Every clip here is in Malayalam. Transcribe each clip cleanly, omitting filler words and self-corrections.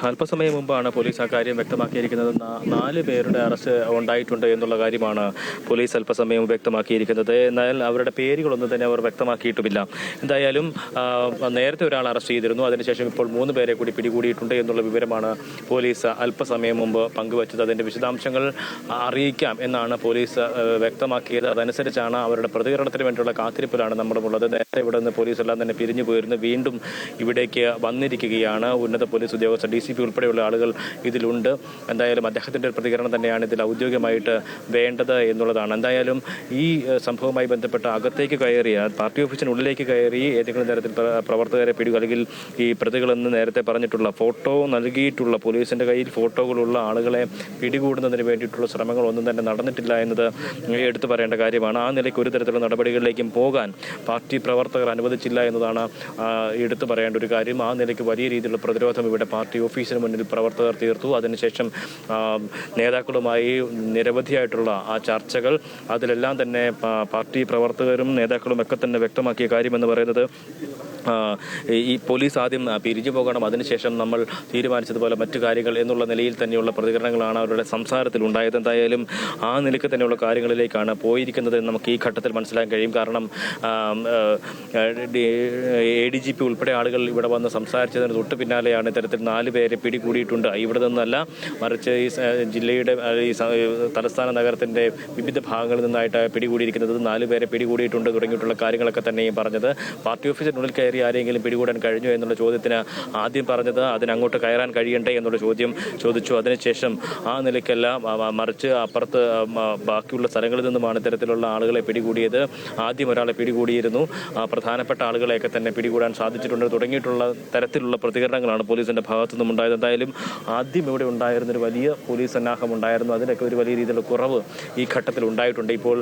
അല്പസമയം മുമ്പാണ് പോലീസ് ആ കാര്യം വ്യക്തമാക്കിയിരിക്കുന്നത്. 4 പേരുടെ അറസ്റ്റ് ഉണ്ടായിട്ടുണ്ട് എന്നുള്ള കാര്യമാണ് പോലീസ് അല്പസമയം വ്യക്തമാക്കിയിരിക്കുന്നത്. എന്നാൽ അവരുടെ പേരുകളൊന്നും തന്നെ അവർ വ്യക്തമാക്കിയിട്ടുമില്ല. എന്തായാലും നേരത്തെ ഒരാൾ അറസ്റ്റ് ചെയ്തിരുന്നു. അതിനുശേഷം ഇപ്പോൾ 3 പേരെ കൂടി പിടികൂടിയിട്ടുണ്ട് എന്നുള്ള വിവരമാണ് പോലീസ് അല്പസമയം മുമ്പ് പങ്കുവച്ചത്. അതിന്റെ വിശദാംശങ്ങൾ അറിയിക്കാം എന്നാണ് പോലീസ് വ്യക്തമാക്കിയത്. അതനുസരിച്ചാണ് അവരുടെ പ്രതികരണത്തിന് വേണ്ടിയുള്ള കാത്തിരിപ്പിലാണ് നമ്മളുള്ളത്. നേരത്തെ ഇവിടെ നിന്ന് പോലീസ് എല്ലാം തന്നെ പിരിഞ്ഞു പോയിരുന്നു. വീണ്ടും ഇവിടേക്ക് വന്നിരിക്കുകയാണ്. ഉന്നത പോലീസ് ഉദ്യോഗസ്ഥർ DCP ഉൾപ്പെടെയുള്ള ആളുകൾ ഇതിലുണ്ട്. എന്തായാലും അദ്ദേഹത്തിന്റെ പ്രതികരണം തന്നെയാണ് ഇതിൽ ഔദ്യോഗികമായിട്ട് വേണ്ടത് എന്നുള്ളതാണ്. എന്തായാലും ഈ സംഭവവുമായി ബന്ധപ്പെട്ട് അകത്തേക്ക് കയറിയ പാർട്ടി ഓഫീസിനുള്ളിലേക്ക് കയറി ഏതെങ്കിലും തരത്തിൽ പ്രവർത്തകരെ അല്ലെങ്കിൽ ഈ പ്രതികളെന്ന് നേരത്തെ പറഞ്ഞിട്ടുള്ള ഫോട്ടോ നൽകിയിട്ടുള്ള പോലീസിന്റെ കയ്യിൽ ഫോട്ടോകളുള്ള ആളുകളെ പിടികൂടുന്നതിന് വേണ്ടിയിട്ടുള്ള ശ്രമങ്ങൾ ഒന്നും തന്നെ നടന്നിട്ടില്ല എന്നത് എടുത്തു പറയേണ്ട കാര്യമാണ്. ആ നിലയ്ക്ക് ഒരു തരത്തിലുള്ള നടപടികളിലേക്കും പോകാൻ പാർട്ടി പ്രവർത്തകർ അനുവദിച്ചില്ല എന്നതാണ് എടുത്തു പറയേണ്ട ഒരു കാര്യം. ആ നിലയ്ക്ക് വലിയ രീതിയിലുള്ള പ്രതിരോധം ഇവിടെ പാർട്ടി ഓഫീസിന് മുന്നിൽ പ്രവർത്തകർ തീർത്തു. അതിനുശേഷം നേതാക്കളുമായി നിരവധിയായിട്ടുള്ള ആ ചർച്ചകൾ, അതിലെല്ലാം തന്നെ പാർട്ടി പ്രവർത്തകരും നേതാക്കളും ഒക്കെ തന്നെ വ്യക്തമാക്കിയ കാര്യമെന്ന് പറയുന്നത് ഈ പോലീസ് ആദ്യം പിരിഞ്ഞു പോകണം, അതിനുശേഷം നമ്മൾ തീരുമാനിച്ചതുപോലെ മറ്റു കാര്യങ്ങൾ എന്നുള്ള നിലയിൽ തന്നെയുള്ള പ്രതികരണങ്ങളാണ് അവരുടെ സംസാരത്തിൽ ഉണ്ടായത്. എന്തായാലും ആ നിലയ്ക്ക് തന്നെയുള്ള കാര്യങ്ങളിലേക്കാണ് പോയിരിക്കുന്നത് എന്ന് നമുക്ക് ഈ ഘട്ടത്തിൽ മനസ്സിലാക്കാൻ കഴിയും. കാരണം ADGP ഉൾപ്പെടെ ആളുകൾ ഇവിടെ വന്ന് സംസാരിച്ചതിന് തൊട്ട് പിന്നാലെയാണ് ഇത്തരത്തിൽ 4 പേരെ പിടികൂടിയിട്ടുണ്ട്. ഇവിടെ നിന്നല്ല, മറിച്ച് ഈ ജില്ലയുടെ ഈ തലസ്ഥാന നഗരത്തിന്റെ വിവിധ ഭാഗങ്ങളിൽ നിന്നായിട്ട് പിടികൂടിയിരിക്കുന്നത്. 4 പേരെ പിടികൂടിയിട്ടുണ്ട് തുടങ്ങിയിട്ടുള്ള കാര്യങ്ങളൊക്കെ തന്നെയും പറഞ്ഞത്. പാർട്ടി ഓഫീസിനുള്ളിൽ കയറി ആരെങ്കിലും പിടികൂടാൻ കഴിഞ്ഞു എന്നുള്ള ചോദ്യത്തിന് ആദ്യം പറഞ്ഞത് അതിനങ്ങോട്ട് കയറാൻ കഴിയണ്ടേ എന്നുള്ള ചോദ്യം ചോദിച്ചു. അതിനുശേഷം ആ നിലയ്ക്കല്ല, മറിച്ച് അപ്പുറത്ത് ബാക്കിയുള്ള സ്ഥലങ്ങളിൽ നിന്നുമാണ് ഇത്തരത്തിലുള്ള ആളുകളെ പിടികൂടിയത്. ആദ്യം ഒരാളെ പിടികൂടിയിരുന്നു, പ്രധാനപ്പെട്ട ആളുകളെയൊക്കെ തന്നെ പിടികൂടാൻ സാധിച്ചിട്ടുണ്ട് തുടങ്ങിയിട്ടുള്ള തരത്തിലുള്ള പ്രതികരണങ്ങളാണ് പോലീസിന്റെ ഭാഗത്തു നിന്നും ഉണ്ടായത്. എന്തായാലും ആദ്യം ഇവിടെ ഉണ്ടായിരുന്നൊരു വലിയ പോലീസ് സന്നാഹം ഉണ്ടായിരുന്നു. അതിനൊക്കെ ഒരു വലിയ രീതിയിലുള്ള കുറവ് ഈ ഘട്ടത്തിൽ ഉണ്ടായിട്ടുണ്ട്. ഇപ്പോൾ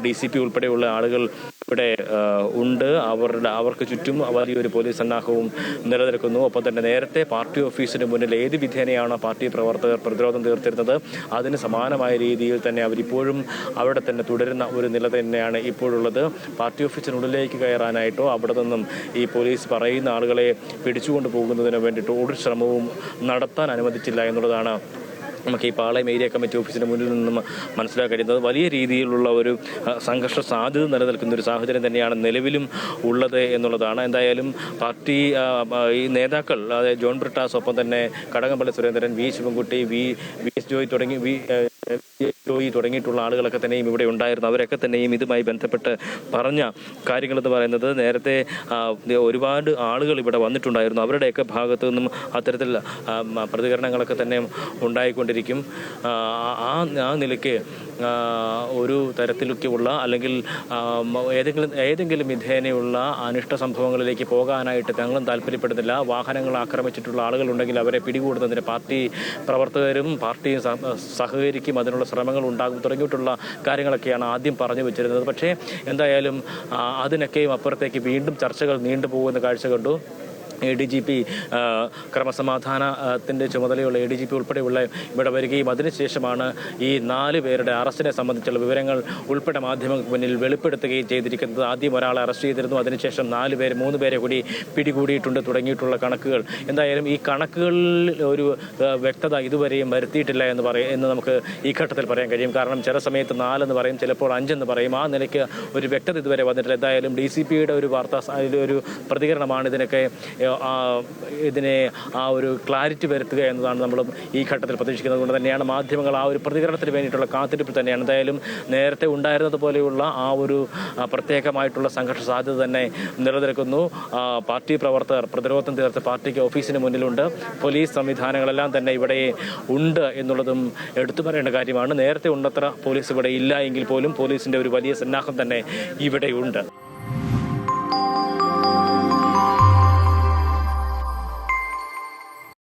DCP ഉൾപ്പെടെയുള്ള ആളുകൾ ഇവിടെ ഉണ്ട്. അവർക്ക് ചുറ്റും വലിയൊരു പോലീസ് സന്നാഹവും നിലനിൽക്കുന്നു. ഒപ്പം തന്നെ നേരത്തെ പാർട്ടി ഓഫീസിന് മുന്നിൽ ഏത് വിധേനയാണ് പാർട്ടി പ്രവർത്തകർ പ്രതിരോധം തീർത്തിരുന്നത്, അതിന് സമാനമായ രീതിയിൽ തന്നെ അവരിപ്പോഴും അവിടെ തന്നെ തുടരുന്ന ഒരു നില തന്നെയാണ് ഇപ്പോഴുള്ളത്. പാർട്ടി ഓഫീസിനുള്ളിലേക്ക് കയറാനായിട്ടോ അവിടെ നിന്നും ഈ പോലീസ് പറയുന്ന ആളുകളെ പിടിച്ചുകൊണ്ടു പോകുന്നതിന് വേണ്ടിയിട്ടോ ഒരു ശ്രമവും നടത്താൻ അനുവദിച്ചില്ല എന്നുള്ളതാണ് നമുക്ക് ഈ പാളയം ഏരിയ കമ്മിറ്റി ഓഫീസിന് മുന്നിൽ നിന്നും മനസ്സിലാക്കാൻ കഴിയുന്നത്. വലിയ രീതിയിലുള്ള ഒരു സംഘർഷ സാധ്യത നിലനിൽക്കുന്ന ഒരു സാഹചര്യം തന്നെയാണ് നിലവിലും ഉള്ളത് എന്നുള്ളതാണ്. എന്തായാലും പാർട്ടി ഈ നേതാക്കൾ, അതായത് ജോൺ ബ്രിട്ടാസ്, ഒപ്പം തന്നെ Kadakampally Surendran, V Sivankutty, V S Joy തുടങ്ങിയിട്ടുള്ള ആളുകളൊക്കെ തന്നെയും ഇവിടെ ഉണ്ടായിരുന്നു. അവരൊക്കെ തന്നെയും ഇതുമായി ബന്ധപ്പെട്ട് പറഞ്ഞ കാര്യങ്ങളെന്ന് പറയുന്നത്, നേരത്തെ ഒരുപാട് ആളുകൾ ഇവിടെ വന്നിട്ടുണ്ടായിരുന്നു. അവരുടെയൊക്കെ ഭാഗത്തു നിന്നും അത്തരത്തിൽ പ്രതികരണങ്ങളൊക്കെ തന്നെ ഉണ്ടായിക്കൊണ്ടിരിക്കും. ആ നിലയ്ക്ക് ഒരു തരത്തിലൊക്കെയുള്ള അല്ലെങ്കിൽ ഏതെങ്കിലും വിധേനയുള്ള അനിഷ്ട സംഭവങ്ങളിലേക്ക് പോകാനായിട്ട് ഞങ്ങളും താല്പര്യപ്പെടുന്നില്ല. വാഹനങ്ങൾ ആക്രമിച്ചിട്ടുള്ള ആളുകളുണ്ടെങ്കിൽ അവരെ പിടികൂടുന്നതിന് പാർട്ടി പ്രവർത്തകരും പാർട്ടിയും സഹകരിക്കും, അതിനുള്ള ശ്രമങ്ങൾ ഉണ്ടാകും തുടങ്ങിയിട്ടുള്ള കാര്യങ്ങളൊക്കെയാണ് ആദ്യം പറഞ്ഞു വെച്ചിരുന്നത്. പക്ഷേ എന്തായാലും അതിനൊക്കെയും അപ്പുറത്തേക്ക് വീണ്ടും ചർച്ചകൾ നീണ്ടുപോകുന്ന കാഴ്ച കണ്ടു. ADGP ക്രമസമാധാനത്തിൻ്റെ ചുമതലയുള്ള ADGP ഉൾപ്പെടെയുള്ള ഇവിടെ വരികയും അതിനുശേഷമാണ് ഈ 4 പേരുടെ അറസ്റ്റിനെ സംബന്ധിച്ചുള്ള വിവരങ്ങൾ ഉൾപ്പെടെ മാധ്യമങ്ങൾക്ക് മുന്നിൽ വെളിപ്പെടുത്തുകയും ചെയ്തിരിക്കുന്നത്. ആദ്യം ഒരാളെ അറസ്റ്റ് ചെയ്തിരുന്നു, അതിനുശേഷം 3 പേരെ കൂടി പിടികൂടിയിട്ടുണ്ട് തുടങ്ങിയിട്ടുള്ള കണക്കുകൾ. എന്തായാലും ഈ കണക്കുകളിൽ ഒരു വ്യക്തത ഇതുവരെയും വരുത്തിയിട്ടില്ല എന്ന് നമുക്ക് ഈ ഘട്ടത്തിൽ പറയാൻ കഴിയും. കാരണം ചില സമയത്ത് 4 എന്ന് പറയും, ചിലപ്പോൾ 5 എന്ന് പറയും. ആ നിലയ്ക്ക് ഒരു വ്യക്തത ഇതുവരെ വന്നിട്ടില്ല. എന്തായാലും DCPയുടെ ഒരു ഒരു പ്രതികരണമാണ് ഇതിനെ ഒരു ക്ലാരിറ്റി വരുത്തുക എന്നതാണ് നമ്മളും ഈ ഘട്ടത്തിൽ പ്രതീക്ഷിക്കുന്നത്. കൊണ്ട് തന്നെയാണ് മാധ്യമങ്ങൾ ആ ഒരു പ്രതികരണത്തിന് വേണ്ടിയിട്ടുള്ള കാത്തിരിപ്പിൽ തന്നെയാണ്. എന്തായാലും നേരത്തെ ഉണ്ടായിരുന്നത് പോലെയുള്ള ഒരു പ്രത്യേകമായിട്ടുള്ള സംഘർഷ സാധ്യത തന്നെ നിലനിൽക്കുന്നു. പാർട്ടി പ്രവർത്തകർ പ്രതിരോധം തീർത്ത് പാർട്ടിക്ക് ഓഫീസിന് മുന്നിലുണ്ട്. പോലീസ് സംവിധാനങ്ങളെല്ലാം തന്നെ ഇവിടെ ഉണ്ട് എന്നുള്ളതും എടുത്തു പറയേണ്ട കാര്യമാണ്. നേരത്തെ ഉണ്ടത്ര പോലീസ് ഇവിടെ ഇല്ല എങ്കിൽ പോലും പോലീസിന്റെ ഒരു വലിയ സന്നാഹം തന്നെ ഇവിടെയുണ്ട്.